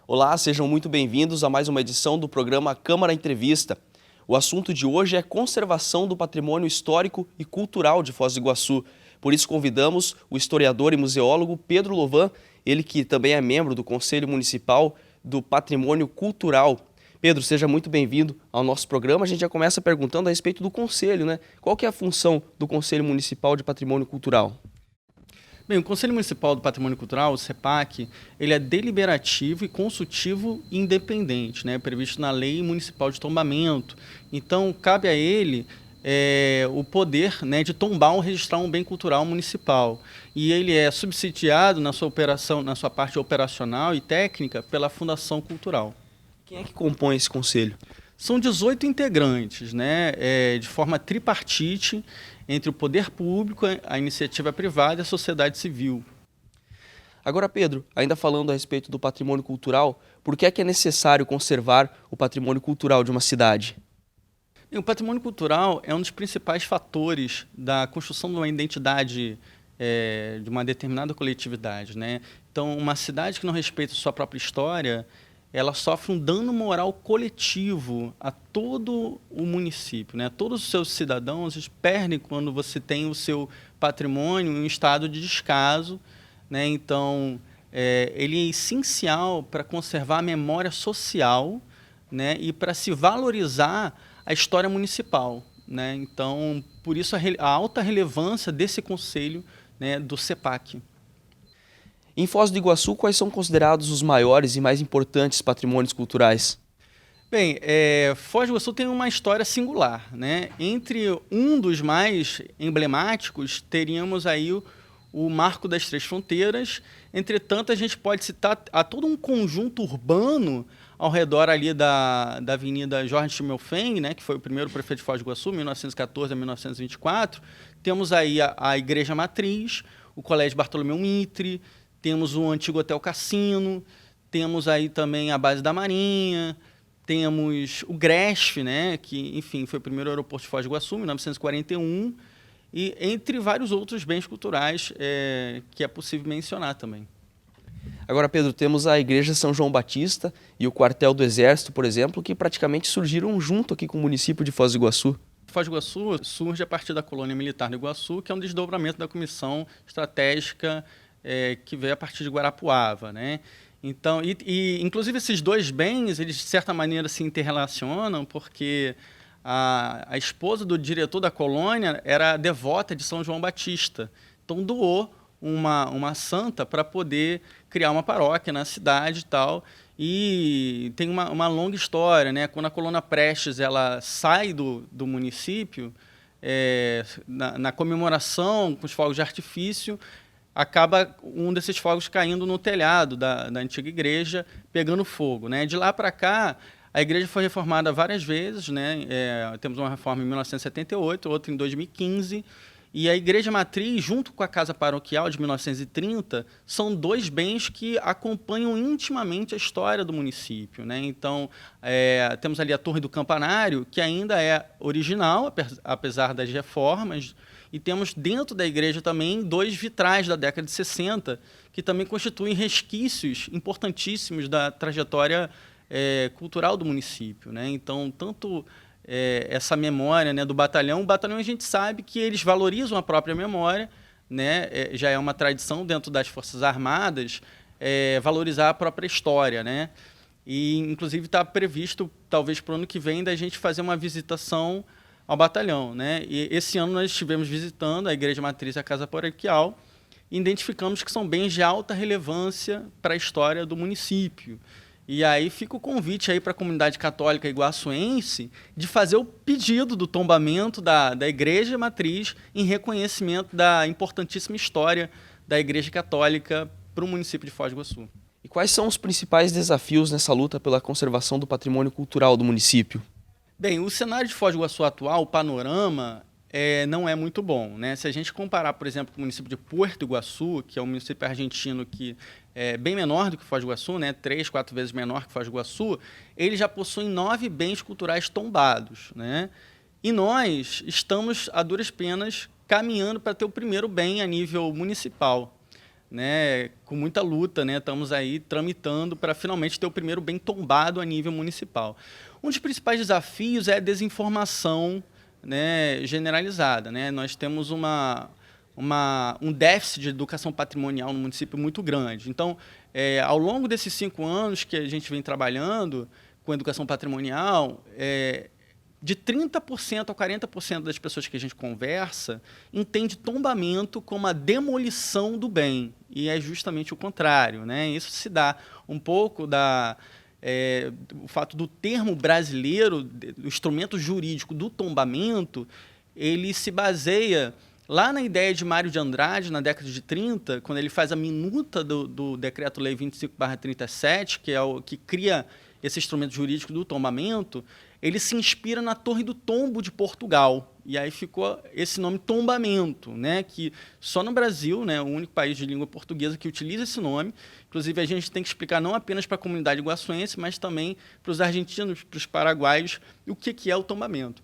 Olá, sejam muito bem-vindos a mais uma edição do programa Câmara Entrevista. O assunto de hoje é conservação do patrimônio histórico e cultural de Foz do Iguaçu. Por isso convidamos o historiador e museólogo Pedro Lovan, ele que também é membro do Conselho Municipal do Patrimônio Cultural. Pedro, seja muito bem-vindo ao nosso programa. A gente já começa perguntando a respeito do Conselho, né? Qual que é a função do Conselho Municipal de Patrimônio Cultural? Bem, o Conselho Municipal do Patrimônio Cultural, o CEPAC, ele é deliberativo e consultivo independente, né, previsto na Lei Municipal de Tombamento. Então, cabe a ele o poder, né, de tombar ou registrar um bem cultural municipal. E ele é subsidiado na sua operação, na sua parte operacional e técnica, pela Fundação Cultural. Quem é que compõe esse conselho? São 18 integrantes, né, de forma tripartite, entre o poder público, a iniciativa privada e a sociedade civil. Agora, Pedro, ainda falando a respeito do patrimônio cultural, por que é necessário conservar o patrimônio cultural de uma cidade? E o patrimônio cultural é um dos principais fatores da construção de uma identidade de uma determinada coletividade, né? Então, uma cidade que não respeita sua própria história, ela sofre um dano moral coletivo a todo o município, né? Todos os seus cidadãos perdem quando você tem o seu patrimônio em um estado de descaso, né? Então, ele é essencial para conservar a memória social, né? E para se valorizar a história municipal, né? Então, por isso a alta relevância desse conselho, né, do CEPAC. Em Foz do Iguaçu, quais são considerados os maiores e mais importantes patrimônios culturais? Bem, Foz do Iguaçu tem uma história singular, né? Entre um dos mais emblemáticos, teríamos aí o Marco das Três Fronteiras. Entretanto, a gente pode citar a todo um conjunto urbano ao redor ali da Avenida Jorge Schimmelfennig, né, que foi o primeiro prefeito de Foz do Iguaçu, 1914 a 1924. Temos aí a Igreja Matriz, o Colégio Bartolomeu Mitre, temos o antigo Hotel Cassino, temos aí também a Base da Marinha, temos o Gresf, né, que, enfim, foi o primeiro aeroporto de Foz do Iguaçu, em 1941, e entre vários outros bens culturais que é possível mencionar também. Agora, Pedro, temos a Igreja São João Batista e o Quartel do Exército, por exemplo, que praticamente surgiram junto aqui com o município de Foz do Iguaçu. Foz do Iguaçu surge a partir da colônia militar do Iguaçu, que é um desdobramento da comissão estratégica que veio a partir de Guarapuava, né? Então, inclusive esses dois bens, eles de certa maneira se interrelacionam, porque a esposa do diretor da colônia era devota de São João Batista, então doou uma santa para poder criar uma paróquia na cidade e tal. E tem uma longa história, né? Quando a colônia Prestes ela sai do município, na comemoração com os fogos de artifício, acaba um desses fogos caindo no telhado da antiga igreja, pegando fogo, né? De lá para cá, a igreja foi reformada várias vezes, né? Temos uma reforma em 1978, outra em 2015, e a Igreja Matriz, junto com a Casa Paroquial de 1930, são dois bens que acompanham intimamente a história do município, né? Então, temos ali a Torre do Campanário, que ainda é original, apesar das reformas, e temos dentro da igreja também dois vitrais da década de 60, que também constituem resquícios importantíssimos da trajetória cultural do município, né? Então, tanto essa memória, né, do batalhão, o batalhão a gente sabe que eles valorizam a própria memória, né? Já é uma tradição dentro das Forças Armadas valorizar a própria história, né? E, inclusive, está previsto, talvez para o ano que vem, da gente fazer uma visitação ao batalhão, né? E esse ano nós estivemos visitando a Igreja Matriz e a Casa Paroquial e identificamos que são bens de alta relevância para a história do município. E aí fica o convite aí para a comunidade católica iguaçuense de fazer o pedido do tombamento da Igreja Matriz em reconhecimento da importantíssima história da Igreja Católica para o município de Foz do Iguaçu. E quais são os principais desafios nessa luta pela conservação do patrimônio cultural do município? Bem, o cenário de Foz do Iguaçu atual, o panorama, não é muito bom, né? Se a gente comparar, por exemplo, com o município de Puerto Iguaçu, que é um município argentino que é bem menor do que Foz do Iguaçu, né? 3, 4 vezes menor que Foz do Iguaçu, ele já possui 9 bens culturais tombados, né? E nós estamos, a duras penas, caminhando para ter o primeiro bem a nível municipal, né, com muita luta, né, estamos aí tramitando para finalmente ter o primeiro bem tombado a nível municipal. Um dos principais desafios é a desinformação, né, generalizada, né? Nós temos um déficit de educação patrimonial no município muito grande. Então, ao longo desses 5 anos que a gente vem trabalhando com educação patrimonial, de 30% a 40% das pessoas que a gente conversa entende tombamento como a demolição do bem, e é justamente o contrário, né? Isso se dá um pouco o fato do termo brasileiro, do instrumento jurídico do tombamento, ele se baseia lá na ideia de Mário de Andrade, na década de 30, quando ele faz a minuta do Decreto-Lei 25/37, que é o que cria esse instrumento jurídico do tombamento. Ele se inspira na Torre do Tombo de Portugal, e aí ficou esse nome tombamento, né, que só no Brasil, né, o único país de língua portuguesa que utiliza esse nome. Inclusive, a gente tem que explicar não apenas para a comunidade iguaçuense, mas também para os argentinos, para os paraguaios, o que é o tombamento.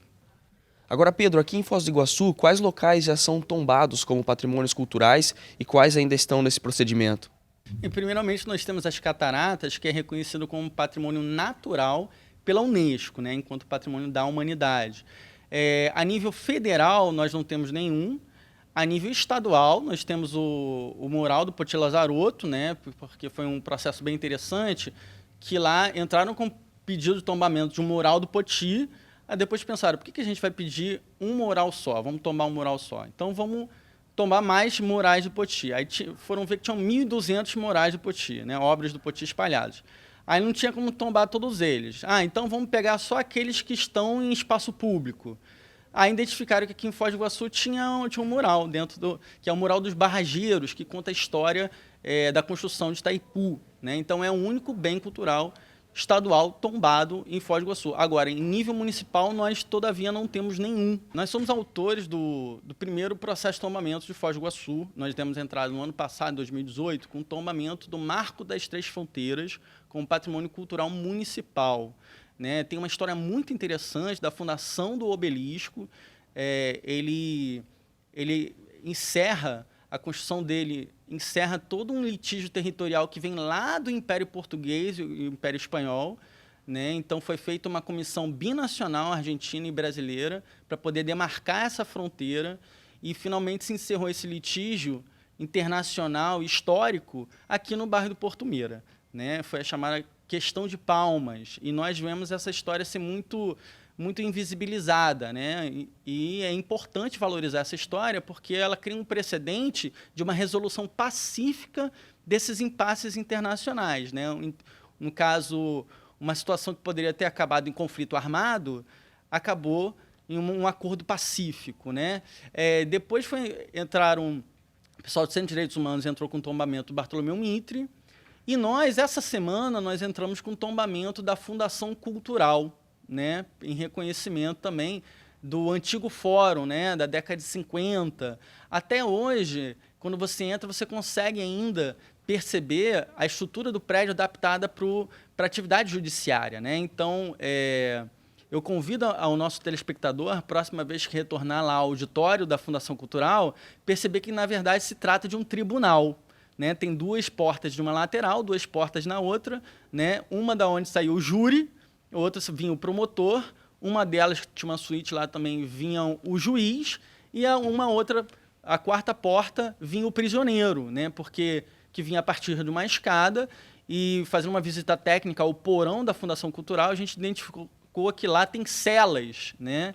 Agora, Pedro, aqui em Foz do Iguaçu, quais locais já são tombados como patrimônios culturais e quais ainda estão nesse procedimento? E, primeiramente, nós temos as cataratas, que é reconhecido como patrimônio natural pela Unesco, né, enquanto patrimônio da humanidade. A nível federal, nós não temos nenhum. A nível estadual, nós temos o mural do Poti Lazaroto, né, porque foi um processo bem interessante, que lá entraram com pedido de tombamento de um mural do Poti. Aí depois pensaram, por que a gente vai pedir um mural só? Vamos tombar um mural só. Então, vamos tombar mais murais do Poti. Aí foram ver que tinham 1.200 murais do Poti, né, obras do Poti espalhadas. Aí não tinha como tombar todos eles. Então vamos pegar só aqueles que estão em espaço público. Aí identificaram que aqui em Foz do Iguaçu tinha um mural, que é o mural dos Barrageiros, que conta a história da construção de Itaipu, né? Então é o único bem cultural estadual tombado em Foz do Iguaçu. Agora, em nível municipal, nós, todavia, não temos nenhum. Nós somos autores do primeiro processo de tombamento de Foz do Iguaçu. Nós temos entrado no ano passado, em 2018, com o tombamento do Marco das Três Fronteiras como patrimônio cultural municipal, né? Tem uma história muito interessante da fundação do obelisco. Ele encerra, a construção dele encerra todo um litígio territorial que vem lá do Império Português e o Império Espanhol, né? Então foi feita uma comissão binacional argentina e brasileira para poder demarcar essa fronteira, e finalmente se encerrou esse litígio internacional histórico aqui no bairro do Porto Meira, né? Foi a chamada questão de Palmas, e nós vemos essa história ser muito invisibilizada, né? E é importante valorizar essa história porque ela cria um precedente de uma resolução pacífica desses impasses internacionais, né? No caso, uma situação que poderia ter acabado em conflito armado, acabou em um acordo pacífico, né? Depois entraram, o pessoal do Centro de Direitos Humanos entrou com o tombamento do Bartolomeu Mitre, e essa semana, nós entramos com o tombamento da Fundação Cultural, né, em reconhecimento também do antigo fórum, né, da década de 50. Até hoje, quando você entra, você consegue ainda perceber a estrutura do prédio adaptada para a atividade judiciária, né? Então, eu convido ao nosso telespectador, a próxima vez que retornar lá ao auditório da Fundação Cultural, perceber que, na verdade, se trata de um tribunal, né? Tem 2 portas de uma lateral, 2 portas na outra, né? Uma da onde saiu o júri, outra vinha o promotor, uma delas tinha uma suíte lá também, vinha o juiz, e a quarta porta vinha o prisioneiro, né? Porque que vinha a partir de uma escada, e fazendo uma visita técnica ao porão da Fundação Cultural, a gente identificou que lá tem celas, né?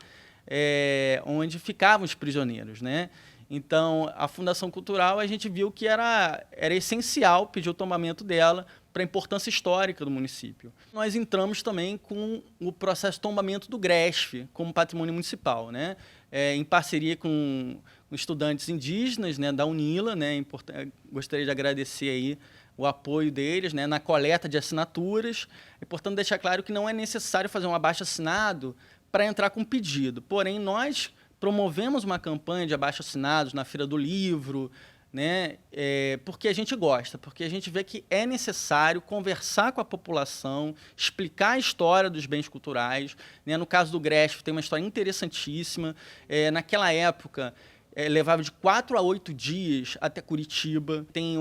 Onde ficavam os prisioneiros, né? Então, a Fundação Cultural, a gente viu que era essencial pedir o tombamento dela para a importância histórica do município. Nós entramos também com o processo de tombamento do GRESF como patrimônio municipal, né? Em parceria com estudantes indígenas, né, da UNILA, né? Gostaria de agradecer aí o apoio deles, né, na coleta de assinaturas. É importante deixar claro que não é necessário fazer um abaixo-assinado para entrar com pedido. Porém, nós promovemos uma campanha de abaixo-assinados na Feira do Livro, né? Porque a gente gosta, porque a gente vê que é necessário conversar com a população, explicar a história dos bens culturais, né? No caso do GRESF, tem uma história interessantíssima. Naquela época, levava de 4 a 8 dias até Curitiba. Tem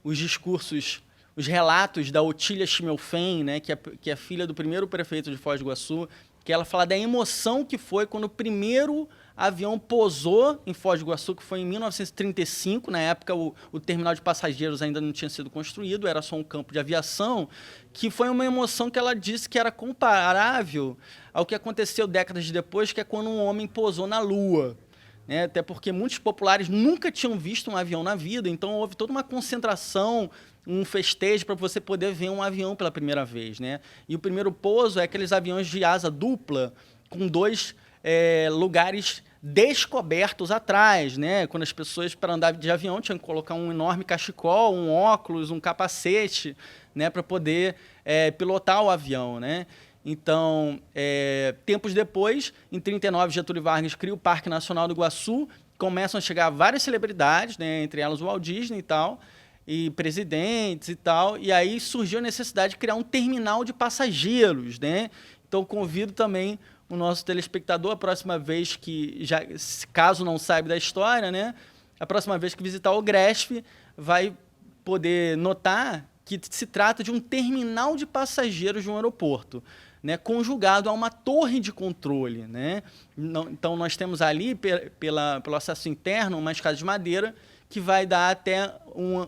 os discursos, os relatos da Otília Schimmelfennig, né, que é filha do primeiro prefeito de Foz do Iguaçu, que ela fala da emoção que foi quando o primeiro avião pousou em Foz do Iguaçu, que foi em 1935. Na época, o terminal de passageiros ainda não tinha sido construído, era só um campo de aviação, que foi uma emoção que ela disse que era comparável ao que aconteceu décadas depois, que é quando um homem pousou na Lua. Né? Até porque muitos populares nunca tinham visto um avião na vida, então houve toda uma concentração, um festejo para você poder ver um avião pela primeira vez. Né? E o primeiro pouso é aqueles aviões de asa dupla, com 2 lugares descobertos atrás, né? Quando as pessoas, para andar de avião, tinham que colocar um enorme cachecol, um óculos, um capacete, né? Para poder pilotar o avião. Né? Então, tempos depois, em 1939, Getúlio Vargas cria o Parque Nacional do Iguaçu, começam a chegar várias celebridades, né? Entre elas o Walt Disney e tal, e presidentes e tal, e aí surgiu a necessidade de criar um terminal de passageiros. Né? Então, convido também o nosso telespectador, a próxima vez que, caso não saiba da história, né, a próxima vez que visitar o Gresf, vai poder notar que se trata de um terminal de passageiros de um aeroporto, né, conjugado a uma torre de controle. Né? Então, nós temos ali, pelo acesso interno, uma escada de madeira que vai dar até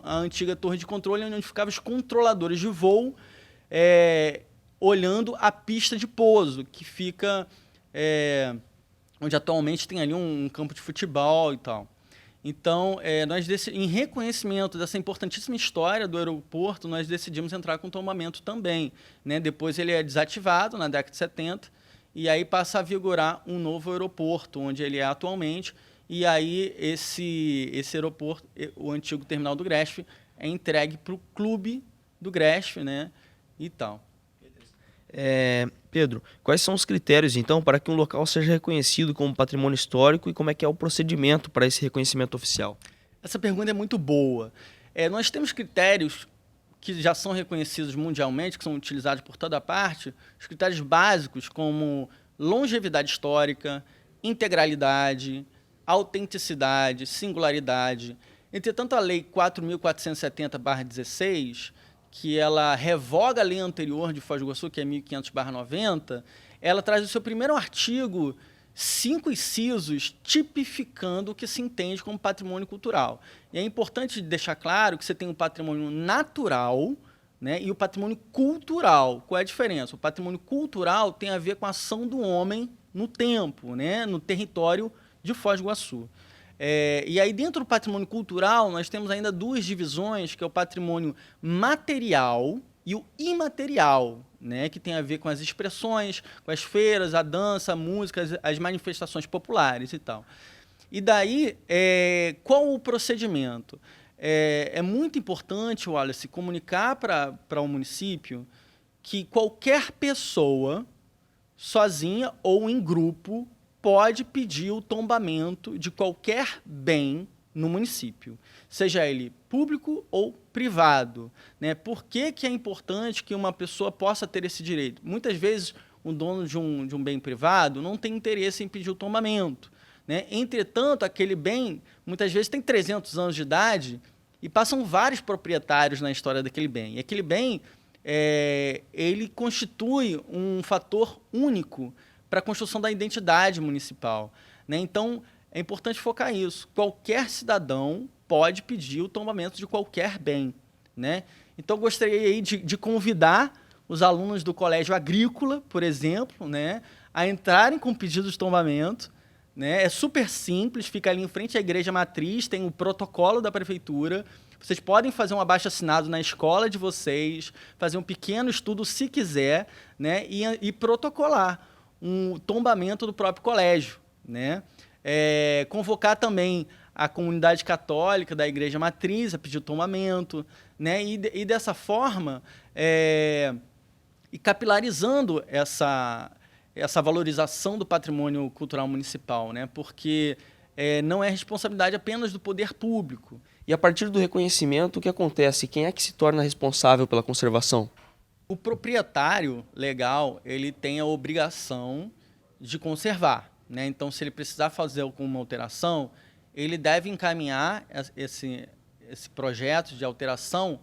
a antiga torre de controle, onde ficavam os controladores de voo, olhando a pista de pouso, que fica onde atualmente tem ali um campo de futebol e tal. Então, nós em reconhecimento dessa importantíssima história do aeroporto, nós decidimos entrar com tombamento também. Né? Depois ele é desativado na década de 70, e aí passa a vigorar um novo aeroporto, onde ele é atualmente, e aí esse aeroporto, o antigo terminal do Gresf, é entregue para o clube do Gresf, né? E tal. Pedro, quais são os critérios, então, para que um local seja reconhecido como patrimônio histórico e como é que é o procedimento para esse reconhecimento oficial? Essa pergunta é muito boa. Nós temos critérios que já são reconhecidos mundialmente, que são utilizados por toda parte, os critérios básicos como longevidade histórica, integralidade, autenticidade, singularidade. Entretanto, a Lei 4.470/16, que ela revoga a lei anterior de Foz do Iguaçu, que é 1500/90, ela traz o seu primeiro artigo 5 incisos tipificando o que se entende como patrimônio cultural. E é importante deixar claro que você tem o patrimônio natural, né, e o patrimônio cultural. Qual é a diferença? O patrimônio cultural tem a ver com a ação do homem no tempo, né, no território de Foz do Iguaçu. E aí, dentro do patrimônio cultural, nós temos ainda 2 divisões, que é o patrimônio material e o imaterial, né, que tem a ver com as expressões, com as feiras, a dança, a música, as manifestações populares e tal. E daí, qual o procedimento? É muito importante, Wallace, comunicar para o município que qualquer pessoa, sozinha ou em grupo, pode pedir o tombamento de qualquer bem no município, seja ele público ou privado. Né? Por que é importante que uma pessoa possa ter esse direito? Muitas vezes, o dono de um bem privado não tem interesse em pedir o tombamento. Né? Entretanto, aquele bem, muitas vezes, tem 300 anos de idade e passam vários proprietários na história daquele bem. E aquele bem, ele constitui um fator único para a construção da identidade municipal. Né? Então, é importante focar nisso. Qualquer cidadão pode pedir o tombamento de qualquer bem. Né? Então, gostaria aí de convidar os alunos do Colégio Agrícola, por exemplo, né, a entrarem com pedido de tombamento. Né? É super simples, fica ali em frente à Igreja Matriz, tem o protocolo da Prefeitura. Vocês podem fazer um abaixo-assinado na escola de vocês, fazer um pequeno estudo, se quiser, né, e protocolar um tombamento do próprio colégio. Né? Convocar também a comunidade católica da Igreja Matriz a pedir o tombamento. Né? E dessa forma, e capilarizando essa valorização do patrimônio cultural municipal, né? Porque não é responsabilidade apenas do poder público. E a partir do reconhecimento, o que acontece? Quem é que se torna responsável pela conservação? O proprietário legal, ele tem a obrigação de conservar. Né? Então, se ele precisar fazer alguma alteração, ele deve encaminhar esse projeto de alteração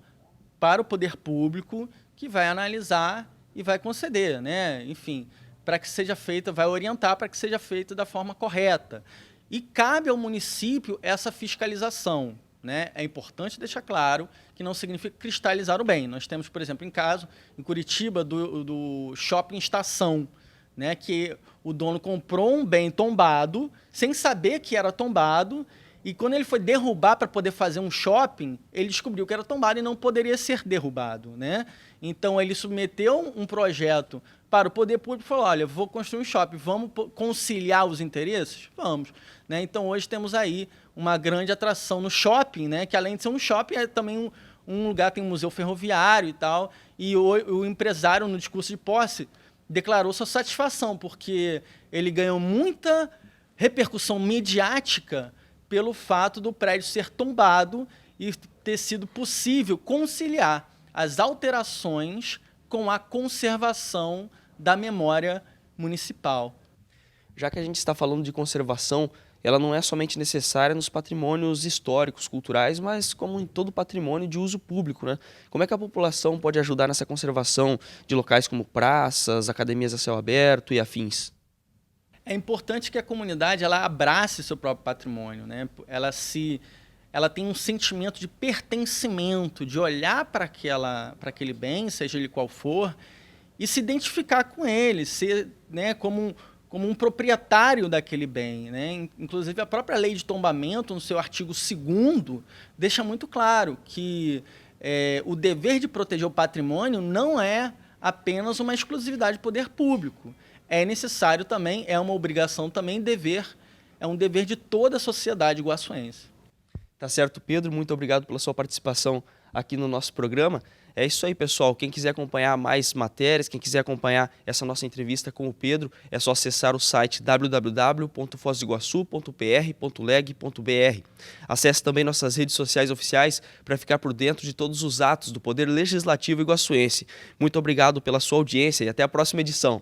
para o poder público, que vai analisar e vai conceder, né? Enfim, para que seja feita, vai orientar para que seja feita da forma correta. E cabe ao município essa fiscalização, né? É importante deixar claro que não significa cristalizar o bem. Nós temos, por exemplo, em Curitiba, do Shopping Estação, né? Que o dono comprou um bem tombado, sem saber que era tombado, e quando ele foi derrubar para poder fazer um shopping, ele descobriu que era tombado e não poderia ser derrubado, né? Então, ele submeteu um projeto para o poder público e falou, olha, vou construir um shopping, vamos conciliar os interesses? Vamos. Né? Então, hoje temos aí uma grande atração no shopping, né? Que além de ser um shopping, é também um lugar, tem um museu ferroviário e tal, e o empresário, no discurso de posse, declarou sua satisfação, porque ele ganhou muita repercussão midiática pelo fato do prédio ser tombado e ter sido possível conciliar as alterações com a conservação da memória municipal. Já que a gente está falando de conservação, ela não é somente necessária nos patrimônios históricos, culturais, mas como em todo patrimônio de uso público, né? Como é que a população pode ajudar nessa conservação de locais como praças, academias a céu aberto e afins? É importante que a comunidade ela abrace seu próprio patrimônio, né? Ela tem um sentimento de pertencimento, de olhar para aquele bem, seja ele qual for, e se identificar com ele, ser, né, como um proprietário daquele bem, né? Inclusive, a própria lei de tombamento, no seu artigo 2º, deixa muito claro que o dever de proteger o patrimônio não é apenas uma exclusividade do poder público. É necessário também, é uma obrigação também, é um dever de toda a sociedade iguaçuense. Tá certo, Pedro, muito obrigado pela sua participação aqui no nosso programa. É isso aí, pessoal. Quem quiser acompanhar mais matérias, quem quiser acompanhar essa nossa entrevista com o Pedro, é só acessar o site www.fozdoiguaçu.pr.leg.br. Acesse também nossas redes sociais oficiais para ficar por dentro de todos os atos do Poder Legislativo iguaçuense. Muito obrigado pela sua audiência e até a próxima edição.